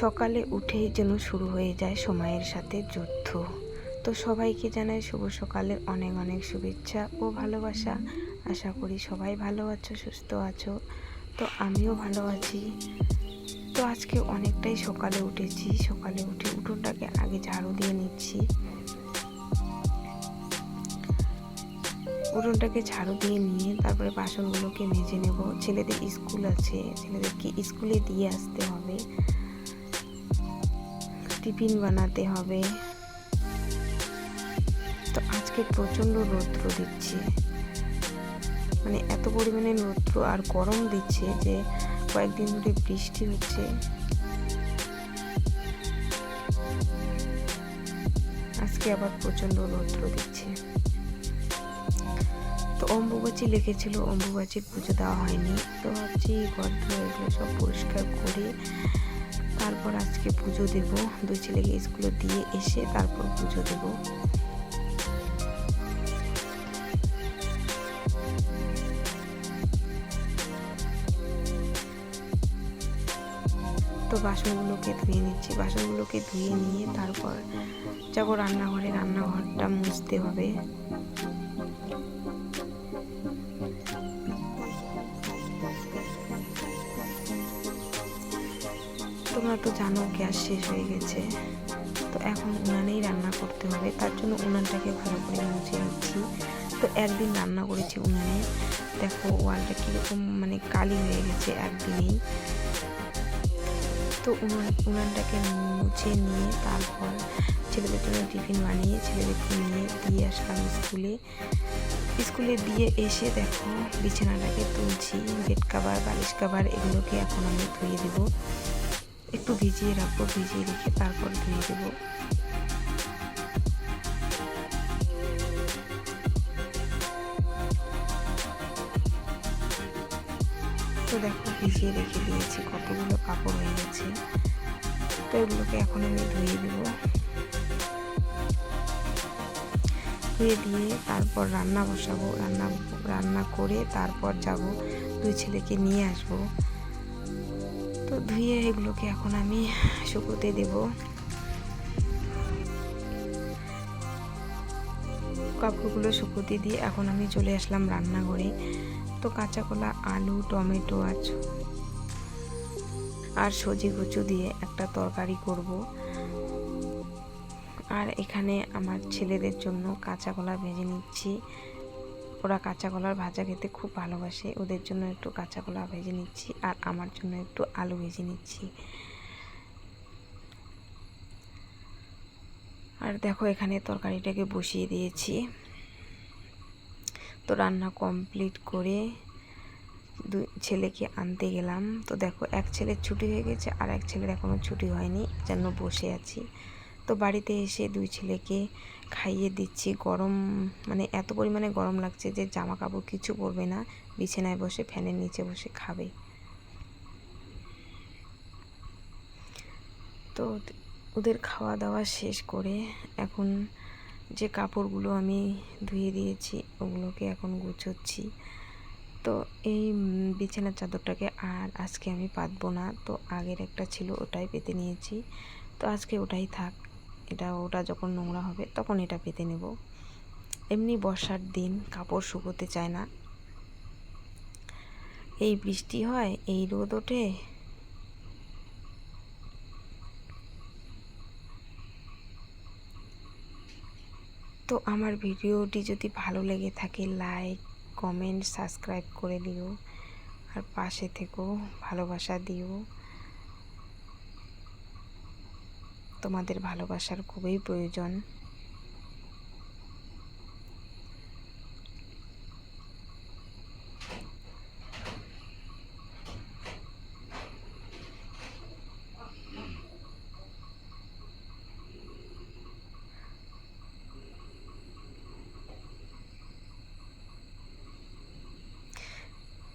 সকালে উঠেই যেন শুরু হয়ে যায় সময়ের সাথে যুদ্ধ। তো সবাইকে জানাই শুভ সকালের অনেক অনেক শুভেচ্ছা ও ভালোবাসা। আশা করি সবাই ভালো আছো, সুস্থ আছো। তো আমিও ভালো আছি। তো আজকে অনেকটাই সকালে উঠেছি। সকালে উঠে উঠোনটাকে আগে ঝাড়ু দিয়ে নিচ্ছি। উঠোনটাকে ঝাড়ু দিয়ে নিয়ে তারপরে বাসনগুলোকে মেজে নেব। ছেলেদের স্কুল আছে, ছেলেদেরকে স্কুলে দিয়ে আসতে হবে, টিফিন বানাতে হবে। তো আজকে প্রচণ্ড রৌদ্র দিচ্ছে, মানে এত পরিমাণে রৌদ্র আর গরম দিচ্ছে যে কয়েকদিন ধরে বৃষ্টি হচ্ছে, আজকে আবার প্রচণ্ড রৌদ্র দিচ্ছে। তো অম্বুবাচী লেগেছিল, অম্বুবাচীর পুজো দেওয়া হয়নি। তো ভাবছি ঘর এগুলো সব পরিষ্কার করে তারপর আজকে পুজো দেব। দুই ছেলেকে স্কুলে দিয়ে এসে তারপর পুজো দেব। তো বাসনগুলোকে ধুয়ে নিচ্ছি। বাসনগুলোকে ধুয়ে নিয়ে তারপর যাব রান্নাঘরে। রান্নাঘরটা মুছতে হবে। তোমরা তো জানো গ্যাস শেষ হয়ে গেছে, তো এখন উনানেই রান্না করতে হবে। তার জন্য উনানটাকে ভালো করে মুছে নিচ্ছি। তো একদিন রান্না করেছি উনানে, দেখো ওয়ালটা কীরকম মানে কালি হয়ে গেছে একদিনেই। তো উনানটাকে মুছে নিয়ে তারপর ছেলেদের জন্য টিফিন বানিয়ে ছেলেদেরকে নিয়ে দিয়ে আসলাম স্কুলে দিয়ে এসে দেখো বিছানাটাকে তুলছি। বেড কাভার, বালিশ কাভার এগুলোকে এখন আমি ধুয়ে দেবো। একটু ভিজিয়ে রাখবো, ভিজিয়ে রেখে তারপর ধুয়ে দেবো। তো দেখো ভিজিয়ে রেখে দিয়েছি, কতগুলো কাপড় হয়ে গেছে। তো এগুলোকে এখন আমি ধুয়ে দেবো। ধুয়ে দিয়ে তারপর রান্না বসাবো। রান্না করে তারপর যাব দুই ছেলেকে নিয়ে আসবো। তো ধুয়ে এগুলোকে এখন আমি শুকোতে দেব। কাপড়গুলো শুকোতে দিয়ে এখন আমি চলে আসলাম রান্নাঘরে। তো কাঁচা কলা, আলু, টমেটো আর সজি কুচু দিয়ে একটা তরকারি করব। আর এখানে আমার ছেলেদের জন্য কাঁচা কলা ভেজে নিচ্ছি। ওরা কাঁচা কলার ভাজা খেতে খুব ভালোবাসে, ওদের জন্য একটু কাঁচা কলা ভেজে নিচ্ছি আর আমার জন্য একটু আলু ভেজে নিচ্ছি। আর দেখো এখানে তরকারিটাকে বসিয়ে দিয়েছি। তো রান্না কমপ্লিট করে দুই ছেলেকে আনতে গেলাম। তো দেখো এক ছেলের ছুটি হয়ে গেছে আর এক ছেলের এখনও ছুটি হয়নি, জন্য বসে আছি। তো বাড়িতে এসে দুই ছেলেকে খাইয়ে দিচ্ছি। গরম মানে এত পরিমাণে গরম লাগছে যে জামা কাপড় কিছু পরবে না, বিছানায় বসে ফ্যানের নিচে বসে খাবে। তো ওদের খাওয়া দাওয়া শেষ করে এখন যে কাপড়গুলো আমি ধুয়ে দিয়েছি ওগুলোকে এখন গুছোচ্ছি। তো এই বিছানার চাদরটাকে আর আজকে আমি পাতবো না, তো আগের একটা ছিল ওটাই পেতে নিয়েছি। তো আজকে ওটাই থাক, ওটা যখন নোংরা হবে তখন এটা পেতে নেব। এমনি বর্ষার দিন কাপড় শুকোতে চায় না, এই বৃষ্টি হয়, এই রোদ ওঠে। তো আমার ভিডিওটি যদি ভালো লেগে থাকে লাইক, কমেন্ট, সাবস্ক্রাইব করে দিও আর পাশে থেকো, ভালোবাসা দিও। তোমাদের ভালোবাসার খুবই প্রয়োজন।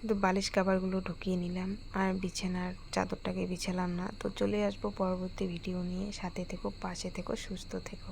তো বালিশ কাভারগুলো ঢুকিয়ে নিলাম আর বিছানার চাদরটাকে বিছালাম না। তো চলে আসবো পরবর্তী ভিডিও নিয়ে। সাথে থেকো, পাশে থেকো, সুস্থ থেকো।